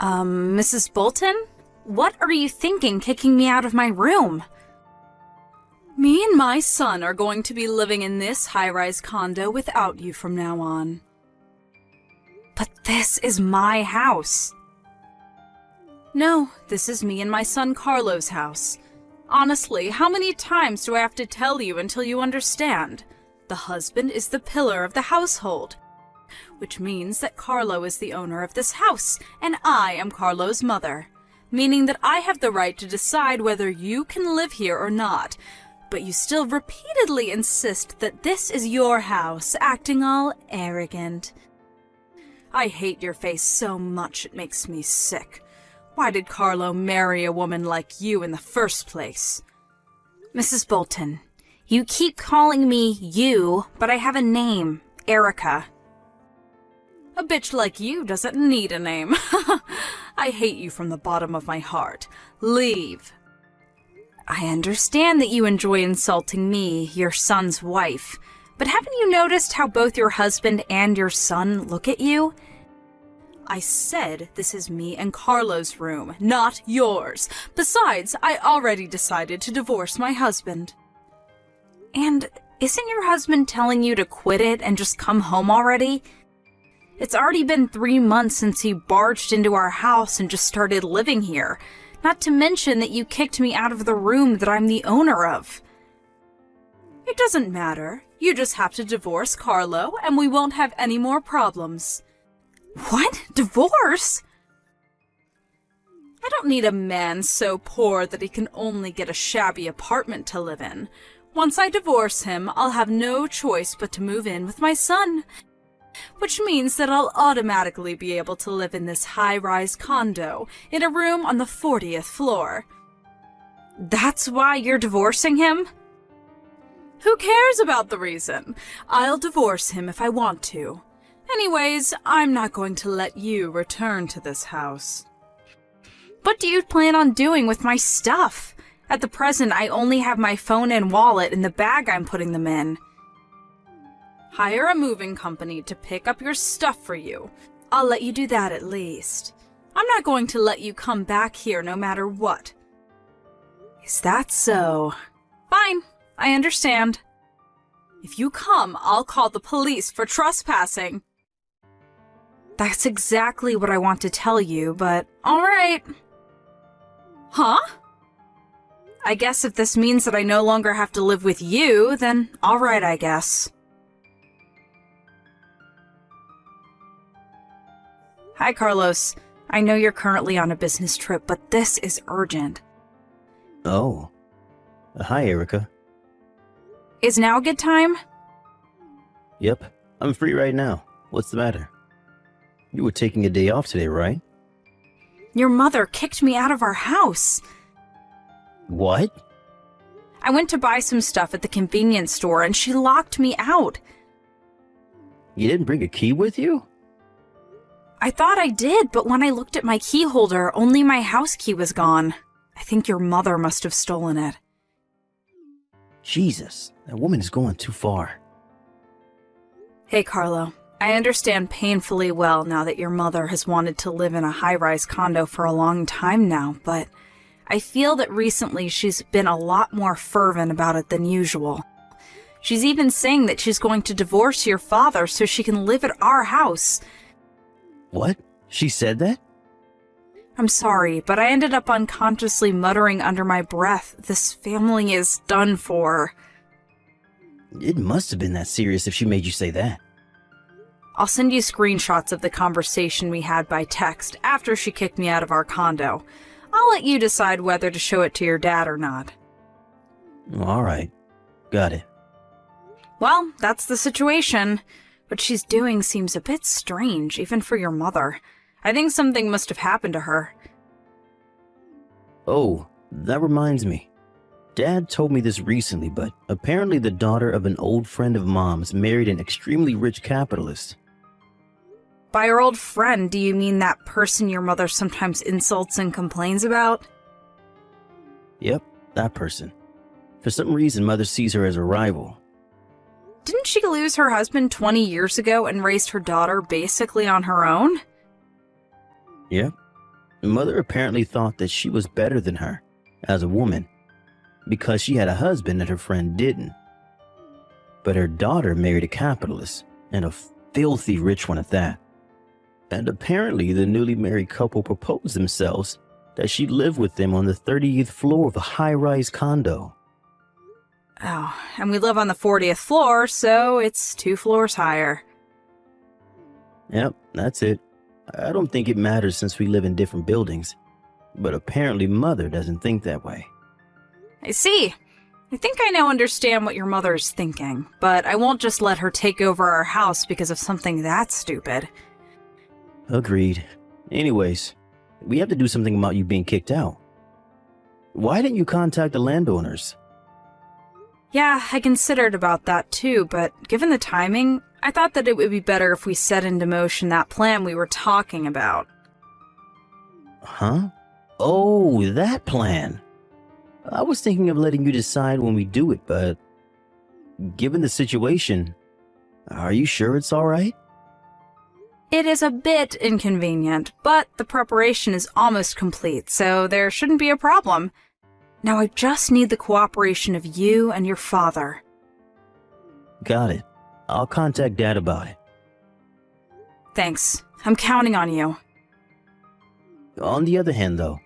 Mrs. Bolton? What are you thinking kicking me out of my room? Me and my son are going to be living in this high-rise condo without you from now on. But this is my house. No, this is me and my son Carlo's house. Honestly, how many times do I have to tell you until you understand? The husband is the pillar of the household, which means that Carlo is the owner of this house, and I am Carlo's mother, meaning that I have the right to decide whether you can live here or not, but you still repeatedly insist that this is your house, acting all arrogant. I hate your face so much it makes me sick. Why did Carlo marry a woman like you in the first place? Mrs. Bolton, you keep calling me you, but I have a name, Erica. A bitch like you doesn't need a name. I hate you from the bottom of my heart. Leave. I understand that you enjoy insulting me, your son's wife, but haven't you noticed how both your husband and your son look at you? I said this is me and Carlo's room, not yours. Besides, I already decided to divorce my husband. And isn't your husband telling you to quit it and just come home already? It's already been 3 months since he barged into our house and just started living here, not to mention that you kicked me out of the room that I'm the owner of. It doesn't matter. You just have to divorce Carlo and we won't have any more problems. What? Divorce? I don't need a man so poor that he can only get a shabby apartment to live in. Once I divorce him, I'll have no choice but to move in with my son, which means that I'll automatically be able to live in this high-rise condo in a room on the 40th floor. That's why you're divorcing him? Who cares about the reason? I'll divorce him if I want to. Anyways, I'm not going to let you return to this house. What do you plan on doing with my stuff? At the present, I only have my phone and wallet in the bag I'm putting them in. Hire a moving company to pick up your stuff for you. I'll let you do that at least. I'm not going to let you come back here no matter what. Is that so? Fine, I understand. If you come, I'll call the police for trespassing. That's exactly what I want to tell you, but alright. Huh? I guess if this means that I no longer have to live with you, then alright, I guess. Hi, Carlos. I know you're currently on a business trip, but this is urgent. Oh. Hi, Erica. Is now a good time? Yep, I'm free right now. What's the matter? You were taking a day off today, right? Your mother kicked me out of our house. What? I went to buy some stuff at the convenience store and she locked me out. You didn't bring a key with you? I thought I did, but when I looked at my key holder, only my house key was gone. I think your mother must have stolen it. Jesus, that woman is going too far. Hey, Carlo. I understand painfully well now that your mother has wanted to live in a high-rise condo for a long time now, but I feel that recently she's been a lot more fervent about it than usual. She's even saying that she's going to divorce your father so she can live at our house. What? She said that? I'm sorry, but I ended up unconsciously muttering under my breath, this family is done for. It must have been that serious if she made you say that. I'll send you screenshots of the conversation we had by text after she kicked me out of our condo. I'll let you decide whether to show it to your dad or not. Alright. Got it. Well, that's the situation. What she's doing seems a bit strange, even for your mother. I think something must have happened to her. Oh, that reminds me. Dad told me this recently, but apparently the daughter of an old friend of Mom's married an extremely rich capitalist. By your old friend, do you mean that person your mother sometimes insults and complains about? Yep, that person. For some reason, Mother sees her as a rival. Didn't she lose her husband 20 years ago and raised her daughter basically on her own? Yep, Mother apparently thought that she was better than her as a woman because she had a husband and her friend didn't. But her daughter married a capitalist, and a filthy rich one at that. And apparently the newly married couple proposed themselves that she'd live with them on the 30th floor of a high-rise condo. Oh, and we live on the 40th floor, so it's 2 floors higher. Yep, that's it. I don't think it matters since we live in different buildings. But apparently Mother doesn't think that way. I see. I think I now understand what your mother's thinking, but I won't just let her take over our house because of something that stupid. Agreed. Anyways, we have to do something about you being kicked out. Why didn't you contact the landowners? Yeah, I considered about that too, but given the timing, I thought that it would be better if we set into motion that plan we were talking about. Huh? Oh, that plan. I was thinking of letting you decide when we do it, but given the situation, are you sure it's all right? It is a bit inconvenient, but the preparation is almost complete, so there shouldn't be a problem. Now I just need the cooperation of you and your father. Got it. I'll contact Dad about it. Thanks. I'm counting on you. On the other hand, though,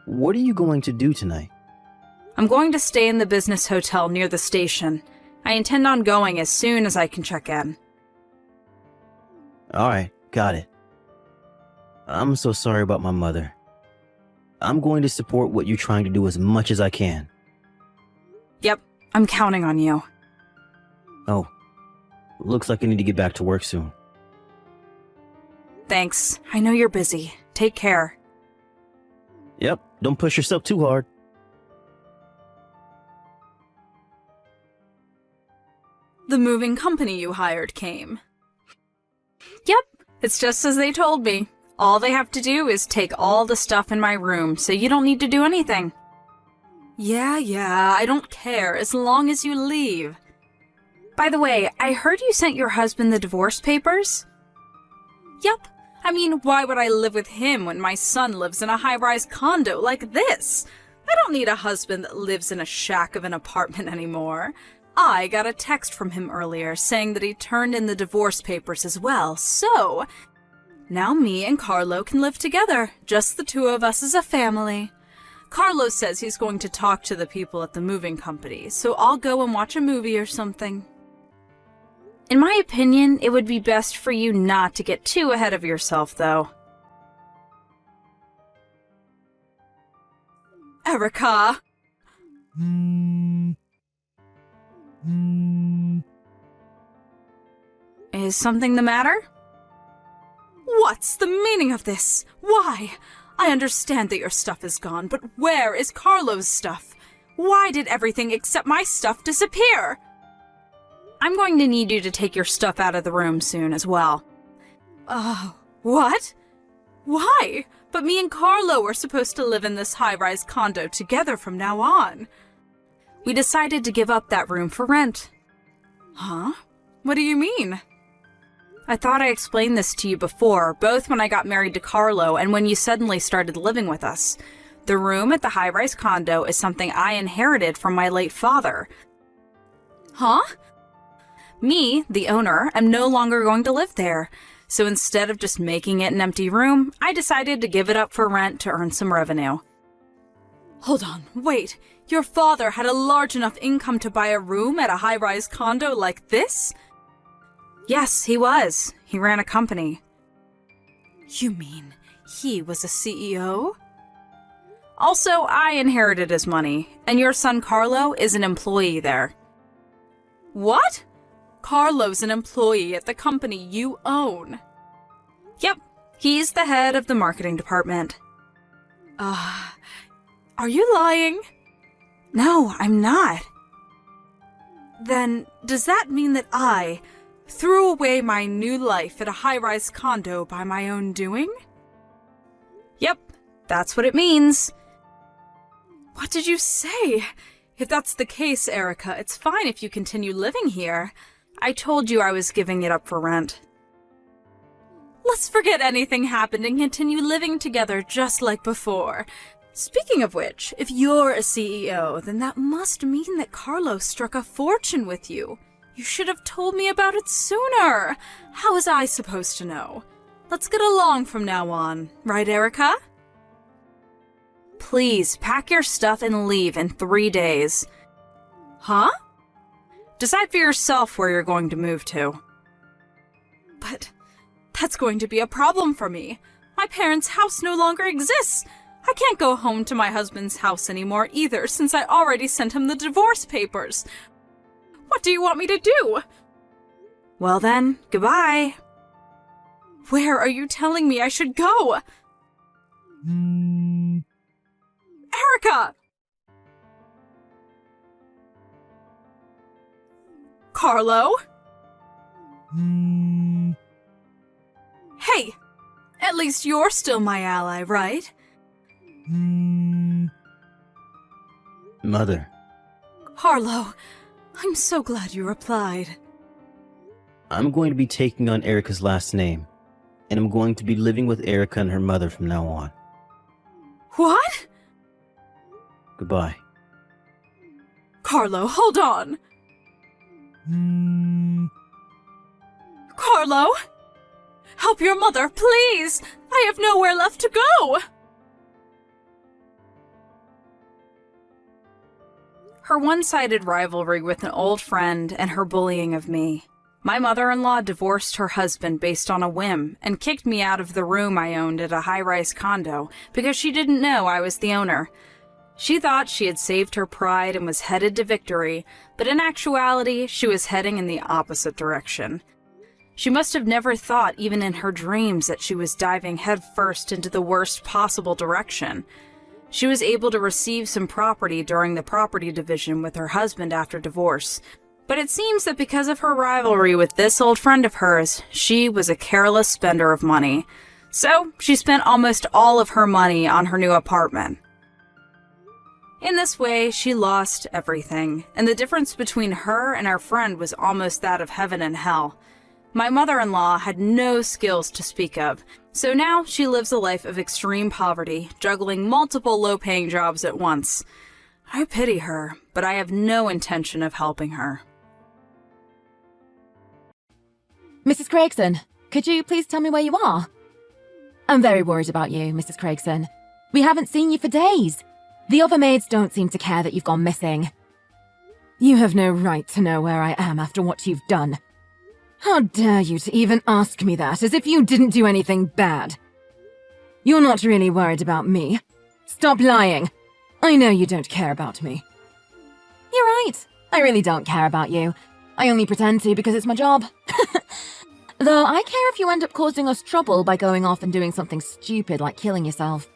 what are you going to do tonight? I'm going to stay in the business hotel near the station. I intend on going as soon as I can check in. Alright, got it. I'm so sorry about my mother. I'm going to support what you're trying to do as much as I can. Yep, I'm counting on you. Oh, looks like I need to get back to work soon. Thanks. I know you're busy. Take care. Yep, don't push yourself too hard. The moving company you hired came. Yep, it's just as they told me. All they have to do is take all the stuff in my room, so you don't need to do anything. Yeah, I don't care, as long as you leave. By the way, I heard you sent your husband the divorce papers? Yep. I mean, why would I live with him when my son lives in a high-rise condo like this? I don't need a husband that lives in a shack of an apartment anymore. I got a text from him earlier saying that he turned in the divorce papers as well, so now me and Carlo can live together, just the two of us as a family. Carlo says he's going to talk to the people at the moving company, so I'll go and watch a movie or something. In my opinion, it would be best for you not to get too ahead of yourself, though. Erica! Is something the matter? What's the meaning of this? Why? I understand that your stuff is gone, but where is Carlo's stuff? Why did everything except my stuff disappear? I'm going to need you to take your stuff out of the room soon as well. What? Why? But me and Carlo are supposed to live in this high-rise condo together from now on. We decided to give up that room for rent. Huh? What do you mean? I thought I explained this to you before, both when I got married to Carlo and when you suddenly started living with us. The room at the high-rise condo is something I inherited from my late father. Huh? Me, the owner, am no longer going to live there. So instead of just making it an empty room, I decided to give it up for rent to earn some revenue. Hold on, wait. Your father had a large enough income to buy a room at a high-rise condo like this? Yes, he was. He ran a company. You mean he was a CEO? Also, I inherited his money, and your son Carlo is an employee there. What? Carlo's an employee at the company you own. Yep, he's the head of the marketing department. Are you lying? No, I'm not. Then, does that mean that I threw away my new life at a high-rise condo by my own doing? Yep, that's what it means. What did you say? If that's the case, Erica, it's fine if you continue living here. I told you I was giving it up for rent. Let's forget anything happened and continue living together just like before. Speaking of which, if you're a CEO, then that must mean that Carlo struck a fortune with you. You should have told me about it sooner. How was I supposed to know? Let's get along from now on, right, Erica? Please, pack your stuff and leave in 3 days. Huh? Decide for yourself where you're going to move to. But that's going to be a problem for me. My parents' house no longer exists. I can't go home to my husband's house anymore either, since I already sent him the divorce papers. What do you want me to do? Well then, goodbye. Where are you telling me I should go? Erica! Carlo? Hey! At least you're still my ally, right? Mother, Carlo, I'm so glad you replied. I'm going to be taking on Erica's last name, and I'm going to be living with Erica and her mother from now on. What? Goodbye. Carlo, hold on. Carlo? Help your mother, please! I have nowhere left to go! Her one-sided rivalry with an old friend and her bullying of me. My mother-in-law divorced her husband based on a whim and kicked me out of the room I owned at a high-rise condo because she didn't know I was the owner. She thought she had saved her pride and was headed to victory, but in actuality, she was heading in the opposite direction. She must have never thought, even in her dreams, that she was diving headfirst into the worst possible direction. She was able to receive some property during the property division with her husband after divorce, but it seems that because of her rivalry with this old friend of hers, she was a careless spender of money. So, she spent almost all of her money on her new apartment. In this way, she lost everything, and the difference between her and our friend was almost that of heaven and hell. My mother-in-law had no skills to speak of, so now she lives a life of extreme poverty, juggling multiple low-paying jobs at once. I pity her, but I have no intention of helping her. Mrs. Craigson, could you please tell me where you are? I'm very worried about you, Mrs. Craigson. We haven't seen you for days. The other maids don't seem to care that you've gone missing. You have no right to know where I am after what you've done. How dare you to even ask me that, as if you didn't do anything bad? You're not really worried about me. Stop lying. I know you don't care about me. You're right. I really don't care about you. I only pretend to because it's my job. Though I care if you end up causing us trouble by going off and doing something stupid like killing yourself.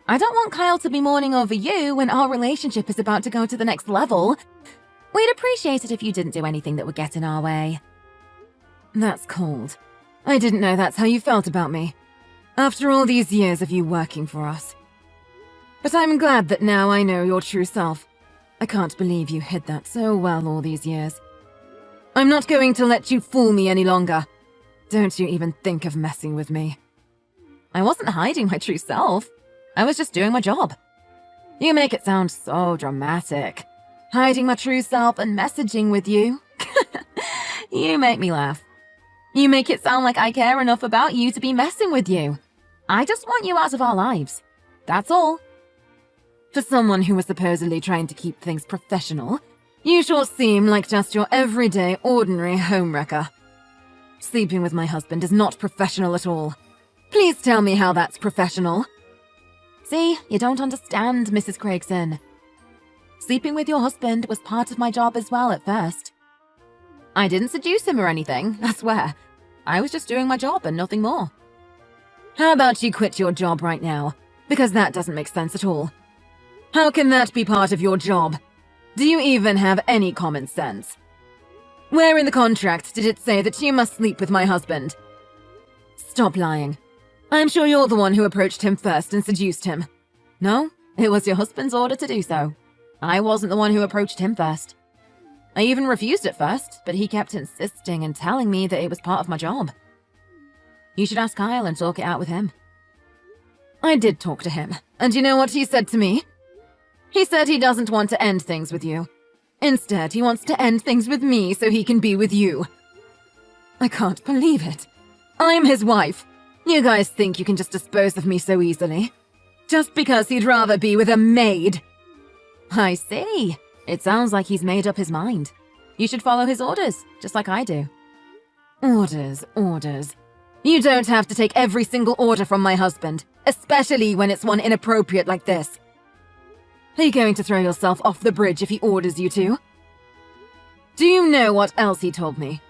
I don't want Kyle to be mourning over you when our relationship is about to go to the next level. We'd appreciate it if you didn't do anything that would get in our way. That's cold. I didn't know that's how you felt about me. After all these years of you working for us. But I'm glad that now I know your true self. I can't believe you hid that so well all these years. I'm not going to let you fool me any longer. Don't you even think of messing with me. I wasn't hiding my true self. I was just doing my job. You make it sound so dramatic. Hiding my true self and messaging with you. You make me laugh. You make it sound like I care enough about you to be messing with you. I just want you out of our lives. That's all. For someone who was supposedly trying to keep things professional, you sure seem like just your everyday, ordinary homewrecker. Sleeping with my husband is not professional at all. Please tell me how that's professional. See, you don't understand, Mrs. Craigson. Sleeping with your husband was part of my job as well at first. I didn't seduce him or anything, I swear. I was just doing my job and nothing more. How about you quit your job right now? Because that doesn't make sense at all. How can that be part of your job? Do you even have any common sense? Where in the contract did it say that you must sleep with my husband? Stop lying. I'm sure you're the one who approached him first and seduced him. No, it was your husband's order to do so. I wasn't the one who approached him first. I even refused at first, but he kept insisting and telling me that it was part of my job. You should ask Kyle and talk it out with him. I did talk to him, and you know what he said to me? He said he doesn't want to end things with you. Instead, he wants to end things with me so he can be with you. I can't believe it. I'm his wife. You guys think you can just dispose of me so easily? Just because he'd rather be with a maid. I see. It sounds like he's made up his mind. You should follow his orders, just like I do. Orders, orders. You don't have to take every single order from my husband, especially when it's one inappropriate like this. Are you going to throw yourself off the bridge if he orders you to? Do you know what else he told me?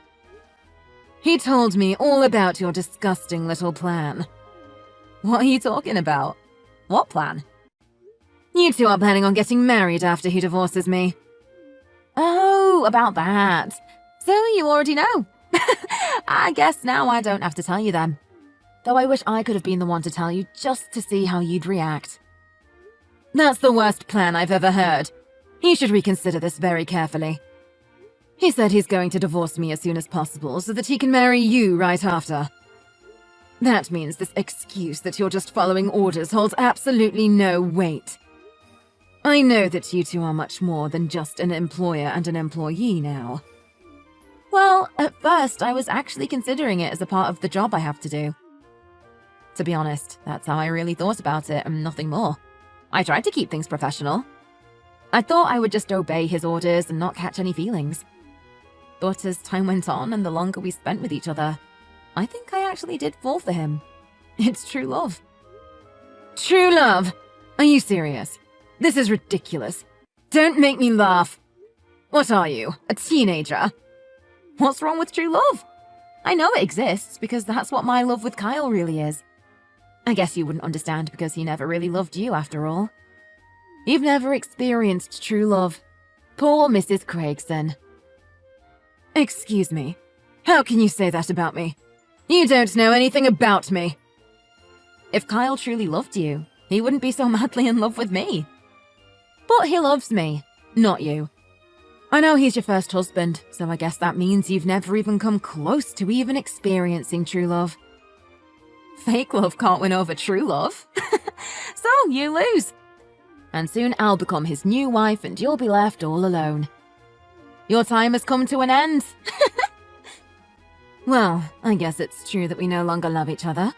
He told me all about your disgusting little plan. What are you talking about? What plan? You two are planning on getting married after he divorces me. Oh, about that. So you already know. I guess now I don't have to tell you then. Though I wish I could have been the one to tell you just to see how you'd react. That's the worst plan I've ever heard. You should reconsider this very carefully. He said he's going to divorce me as soon as possible so that he can marry you right after. That means this excuse that you're just following orders holds absolutely no weight. I know that you two are much more than just an employer and an employee now. Well, at first I was actually considering it as a part of the job I have to do. To be honest, that's how I really thought about it and nothing more. I tried to keep things professional. I thought I would just obey his orders and not catch any feelings. But as time went on and the longer we spent with each other, I think I actually did fall for him. It's true love. True love? Are you serious? This is ridiculous. Don't make me laugh. What are you, a teenager? What's wrong with true love? I know it exists because that's what my love with Kyle really is. I guess you wouldn't understand because he never really loved you after all. You've never experienced true love. Poor Mrs. Craigson. Excuse me. How can you say that about me? You don't know anything about me. If Kyle truly loved you, he wouldn't be so madly in love with me. But he loves me, not you. I know he's your first husband, so I guess that means you've never even come close to even experiencing true love. Fake love can't win over true love. So you lose. And soon I'll become his new wife and you'll be left all alone. Your time has come to an end. Well, I guess it's true that we no longer love each other.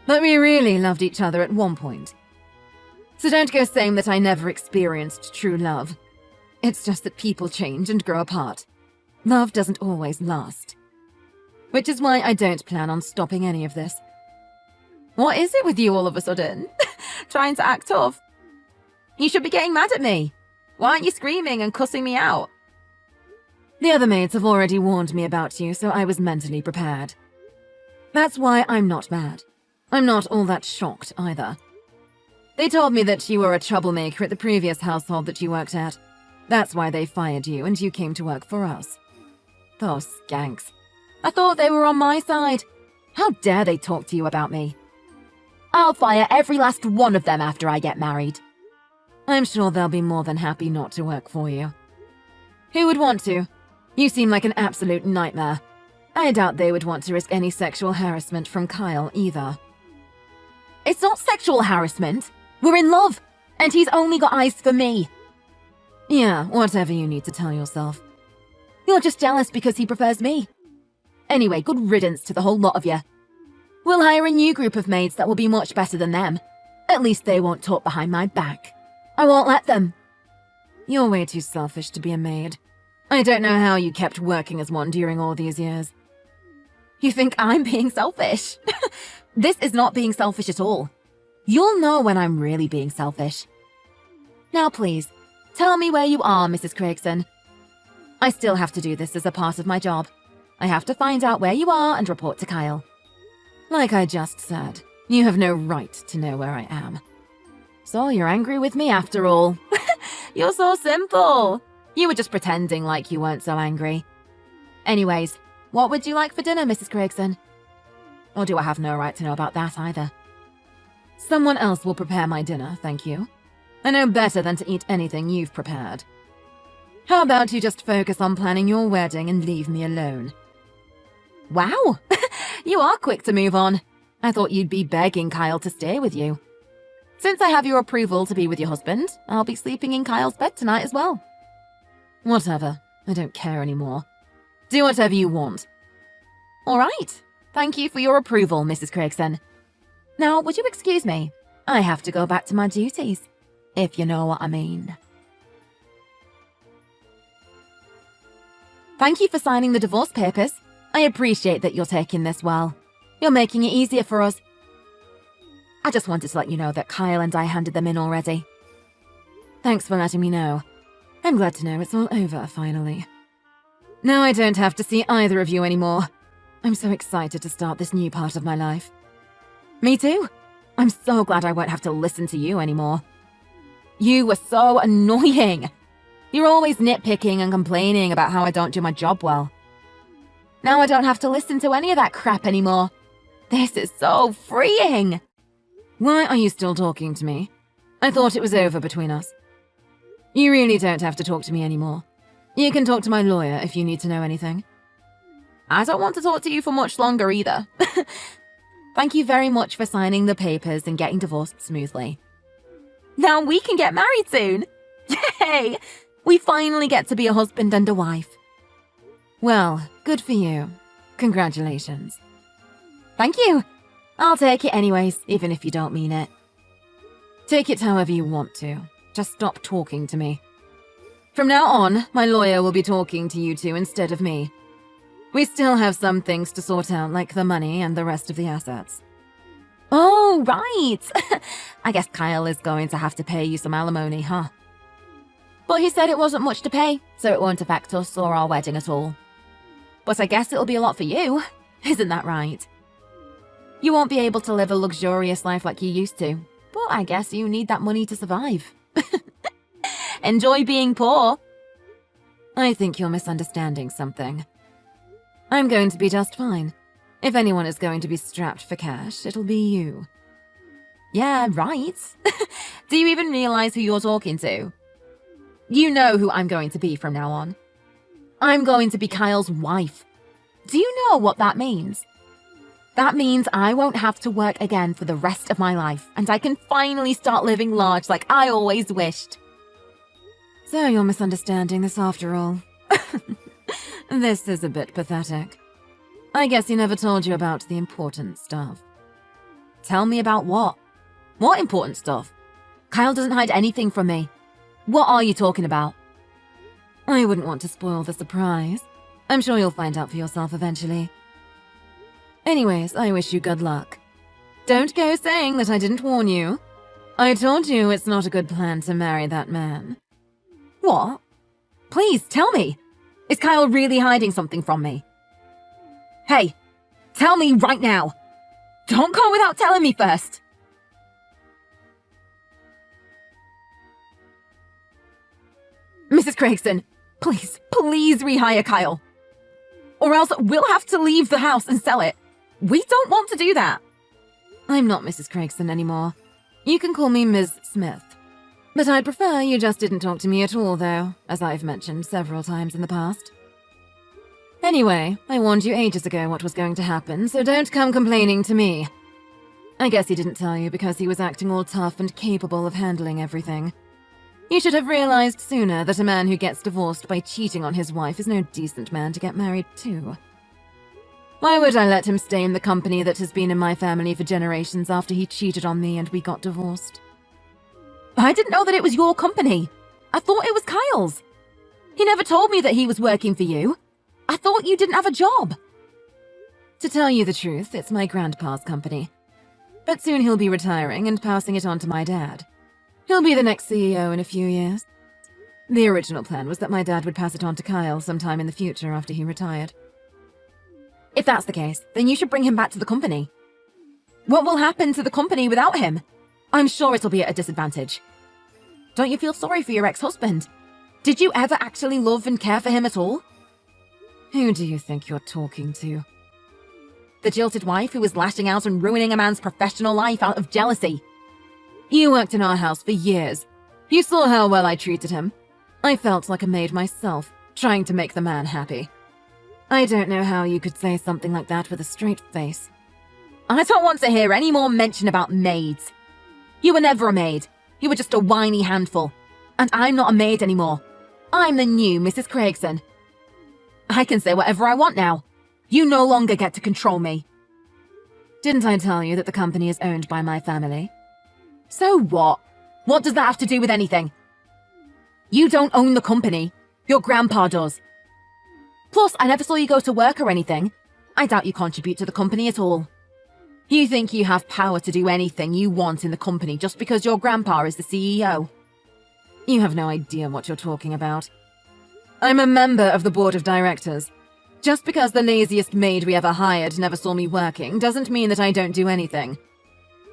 But we really loved each other at one point. So don't go saying that I never experienced true love. It's just that people change and grow apart. Love doesn't always last. Which is why I don't plan on stopping any of this. What is it with you all of a sudden? Trying to act tough? You should be getting mad at me. Why aren't you screaming and cussing me out? The other maids have already warned me about you, so I was mentally prepared. That's why I'm not mad. I'm not all that shocked either. They told me that you were a troublemaker at the previous household that you worked at. That's why they fired you and you came to work for us. Those skanks. I thought they were on my side. How dare they talk to you about me? I'll fire every last one of them after I get married. I'm sure they'll be more than happy not to work for you. Who would want to? You seem like an absolute nightmare. I doubt they would want to risk any sexual harassment from Kyle either. It's not sexual harassment. We're in love, and he's only got eyes for me. Yeah, whatever you need to tell yourself. You're just jealous because he prefers me. Anyway, good riddance to the whole lot of you. We'll hire a new group of maids that will be much better than them. At least they won't talk behind my back. I won't let them. You're way too selfish to be a maid. I don't know how you kept working as one during all these years. You think I'm being selfish? This is not being selfish at all. You'll know when I'm really being selfish. Now please, tell me where you are, Mrs. Craigson. I still have to do this as a part of my job. I have to find out where you are and report to Kyle. Like I just said, you have no right to know where I am. So you're angry with me after all. You're so simple. You were just pretending like you weren't so angry. Anyways, what would you like for dinner, Mrs. Craigson? Or do I have no right to know about that either? Someone else will prepare my dinner, thank you. I know better than to eat anything you've prepared. How about you just focus on planning your wedding and leave me alone? Wow, you are quick to move on. I thought you'd be begging Kyle to stay with you. Since I have your approval to be with your husband, I'll be sleeping in Kyle's bed tonight as well. Whatever. I don't care anymore. Do whatever you want. All right. Thank you for your approval, Mrs. Craigson. Now, would you excuse me? I have to go back to my duties, if you know what I mean. Thank you for signing the divorce papers. I appreciate that you're taking this well. You're making it easier for us. I just wanted to let you know that Kyle and I handed them in already. Thanks for letting me know. I'm glad to know it's all over, finally. Now I don't have to see either of you anymore. I'm so excited to start this new part of my life. Me too. I'm so glad I won't have to listen to you anymore. You were so annoying. You're always nitpicking and complaining about how I don't do my job well. Now I don't have to listen to any of that crap anymore. This is so freeing. Why are you still talking to me? I thought it was over between us. You really don't have to talk to me anymore. You can talk to my lawyer if you need to know anything. I don't want to talk to you for much longer either. Thank you very much for signing the papers and getting divorced smoothly. Now we can get married soon. Yay! We finally get to be a husband and a wife. Well, good for you. Congratulations. Thank you. I'll take it anyways, even if you don't mean it. Take it however you want to. Just stop talking to me. From now on, my lawyer will be talking to you two instead of me. We still have some things to sort out, like the money and the rest of the assets. Oh, right. I guess Kyle is going to have to pay you some alimony, huh? But he said it wasn't much to pay, so it won't affect us or our wedding at all. But I guess it'll be a lot for you. Isn't that right? You won't be able to live a luxurious life like you used to, but I guess you need that money to survive. Enjoy being poor. I think you're misunderstanding something. I'm going to be just fine. If anyone is going to be strapped for cash, it'll be you. Yeah, right. Do you even realize who you're talking to? You know who I'm going to be from now on. I'm going to be Kyle's wife. Do you know what that means? That means I won't have to work again for the rest of my life, and I can finally start living large like I always wished. So you're misunderstanding this after all. This is a bit pathetic. I guess he never told you about the important stuff. Tell me about what? What important stuff? Kyle doesn't hide anything from me. What are you talking about? I wouldn't want to spoil the surprise. I'm sure you'll find out for yourself eventually. Anyways, I wish you good luck. Don't go saying that I didn't warn you. I told you it's not a good plan to marry that man. What? Please, tell me. Is Kyle really hiding something from me? Hey, tell me right now. Don't go without telling me first. Mrs. Craigson, please rehire Kyle. Or else we'll have to leave the house and sell it. We don't want to do that. I'm not Mrs. Craigson anymore. You can call me Ms. Smith. But I'd prefer you just didn't talk to me at all, though, as I've mentioned several times in the past. Anyway, I warned you ages ago what was going to happen, so don't come complaining to me. I guess he didn't tell you because he was acting all tough and capable of handling everything. You should have realized sooner that a man who gets divorced by cheating on his wife is no decent man to get married to. Why would I let him stay in the company that has been in my family for generations after he cheated on me and we got divorced? I didn't know that it was your company. I thought it was Kyle's. He never told me that he was working for you. I thought you didn't have a job. To tell you the truth, it's my grandpa's company. But soon he'll be retiring and passing it on to my dad. He'll be the next CEO in a few years. The original plan was that my dad would pass it on to Kyle sometime in the future after he retired. If that's the case, then you should bring him back to the company. What will happen to the company without him? I'm sure it'll be at a disadvantage. Don't you feel sorry for your ex-husband? Did you ever actually love and care for him at all? Who do you think you're talking to? The jilted wife who was lashing out and ruining a man's professional life out of jealousy. You worked in our house for years. You saw how well I treated him. I felt like a maid myself, trying to make the man happy. I don't know how you could say something like that with a straight face. I don't want to hear any more mention about maids. You were never a maid. You were just a whiny handful. And I'm not a maid anymore. I'm the new Mrs. Craigson. I can say whatever I want now. You no longer get to control me. Didn't I tell you that the company is owned by my family? So what? What does that have to do with anything? You don't own the company. Your grandpa does. Plus, I never saw you go to work or anything. I doubt you contribute to the company at all. You think you have power to do anything you want in the company just because your grandpa is the CEO? You have no idea what you're talking about. I'm a member of the board of directors. Just because the laziest maid we ever hired never saw me working doesn't mean that I don't do anything.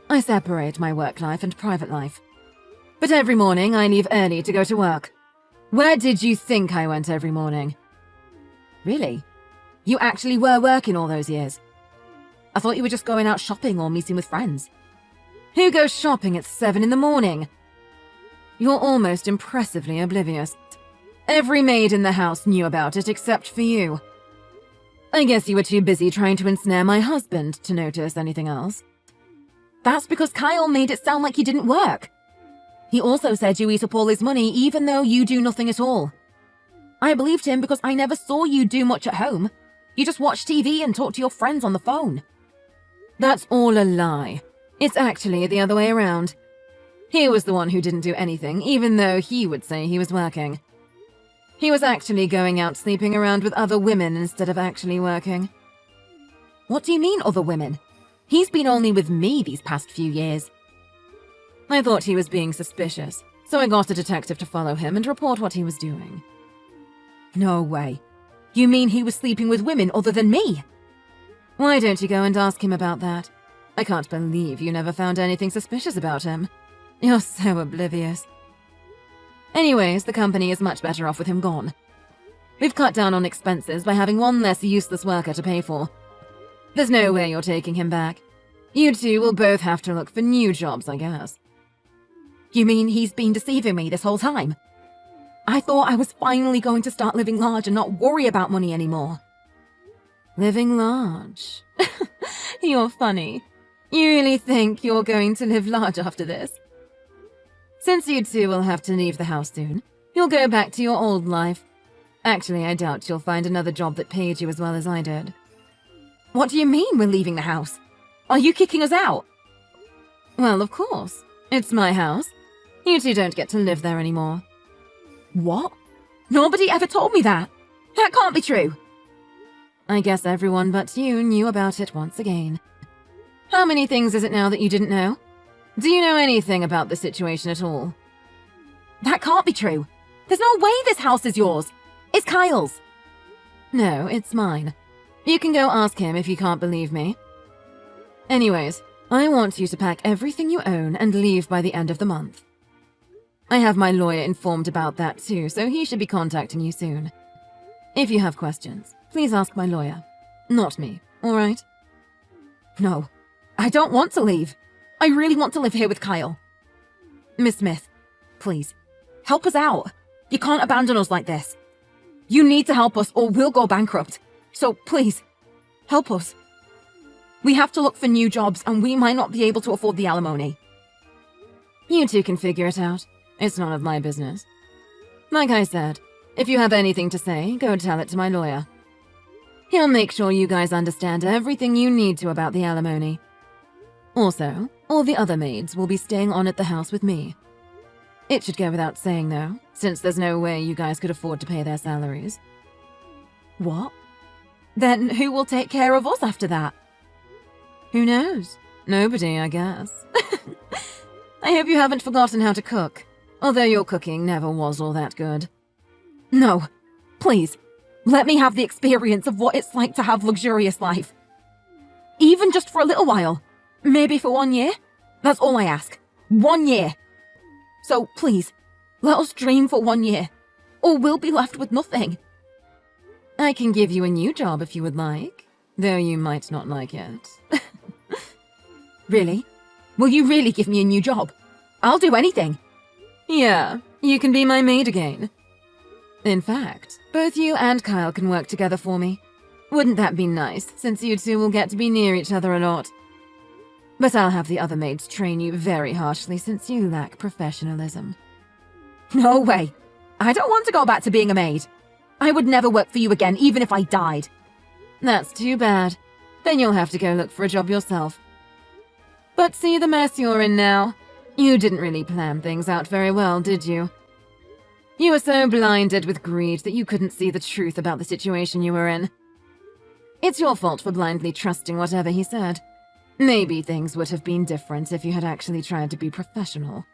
I separate my work life and private life. But every morning I leave early to go to work. Where did you think I went every morning? Really? You actually were working all those years? I thought you were just going out shopping or meeting with friends. Who goes shopping at 7 in the morning? You're almost impressively oblivious. Every maid in the house knew about it except for you. I guess you were too busy trying to ensnare my husband to notice anything else. That's because Kyle made it sound like you didn't work. He also said you eat up all his money even though you do nothing at all. I believed him because I never saw you do much at home. You just watch TV and talk to your friends on the phone. That's all a lie. It's actually the other way around. He was the one who didn't do anything, even though he would say he was working. He was actually going out sleeping around with other women instead of actually working. What do you mean, other women? He's been only with me these past few years. I thought he was being suspicious, so I got a detective to follow him and report what he was doing. No way. You mean he was sleeping with women other than me? Why don't you go and ask him about that? I can't believe you never found anything suspicious about him. You're so oblivious. Anyways, the company is much better off with him gone. We've cut down on expenses by having one less useless worker to pay for. There's no way you're taking him back. You two will both have to look for new jobs, I guess. You mean he's been deceiving me this whole time? I thought I was finally going to start living large and not worry about money anymore. Living large? You're funny. You really think you're going to live large after this? Since you two will have to leave the house soon, you'll go back to your old life. Actually, I doubt you'll find another job that paid you as well as I did. What do you mean we're leaving the house? Are you kicking us out? Well, of course. It's my house. You two don't get to live there anymore. What? Nobody ever told me that. That can't be true. I guess everyone but you knew about it once again. How many things is it now that you didn't know? Do you know anything about the situation at all? That can't be true. There's no way this house is yours. It's Kyle's. No, it's mine. You can go ask him if you can't believe me. Anyways, I want you to pack everything you own and leave by the end of the month. I have my lawyer informed about that too, so he should be contacting you soon. If you have questions, please ask my lawyer. Not me, alright? No, I don't want to leave. I really want to live here with Kyle. Miss Smith, please, help us out. You can't abandon us like this. You need to help us or we'll go bankrupt. So please, help us. We have to look for new jobs and we might not be able to afford the alimony. You two can figure it out. It's none of my business. Like I said, if you have anything to say, go tell it to my lawyer. He'll make sure you guys understand everything you need to about the alimony. Also, all the other maids will be staying on at the house with me. It should go without saying, though, since there's no way you guys could afford to pay their salaries. What? Then who will take care of us after that? Who knows? Nobody, I guess. I hope you haven't forgotten how to cook, although your cooking never was all that good. No, please, let me have the experience of what it's like to have luxurious life. Even just for a little while. Maybe for 1 year? That's all I ask. 1 year. So please, let us dream for 1 year, or we'll be left with nothing. I can give you a new job if you would like, though you might not like it. Really? Will you really give me a new job? I'll do anything. Yeah, you can be my maid again. In fact, both you and Kyle can work together for me. Wouldn't that be nice, since you two will get to be near each other a lot? But I'll have the other maids train you very harshly since you lack professionalism. No way. I don't want to go back to being a maid. I would never work for you again, even if I died. That's too bad. Then you'll have to go look for a job yourself. But see the mess you're in now. You didn't really plan things out very well, did you? You were so blinded with greed that you couldn't see the truth about the situation you were in. It's your fault for blindly trusting whatever he said. Maybe things would have been different if you had actually tried to be professional.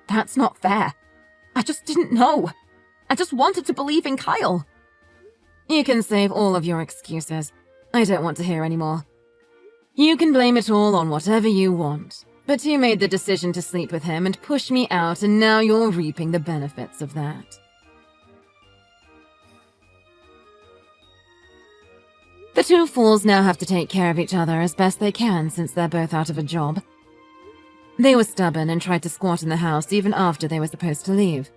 That's not fair. I just didn't know. I just wanted to believe in Kyle. You can save all of your excuses. I don't want to hear any more. You can blame it all on whatever you want. But you made the decision to sleep with him and push me out, and now you're reaping the benefits of that. The two fools now have to take care of each other as best they can since they're both out of a job. They were stubborn and tried to squat in the house even after they were supposed to leave.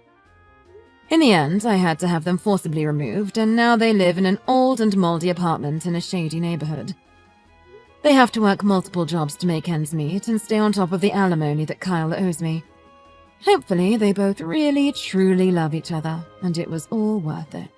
In the end, I had to have them forcibly removed, and now they live in an old and moldy apartment in a shady neighborhood. They have to work multiple jobs to make ends meet and stay on top of the alimony that Kyle owes me. Hopefully, they both really, truly love each other, and it was all worth it.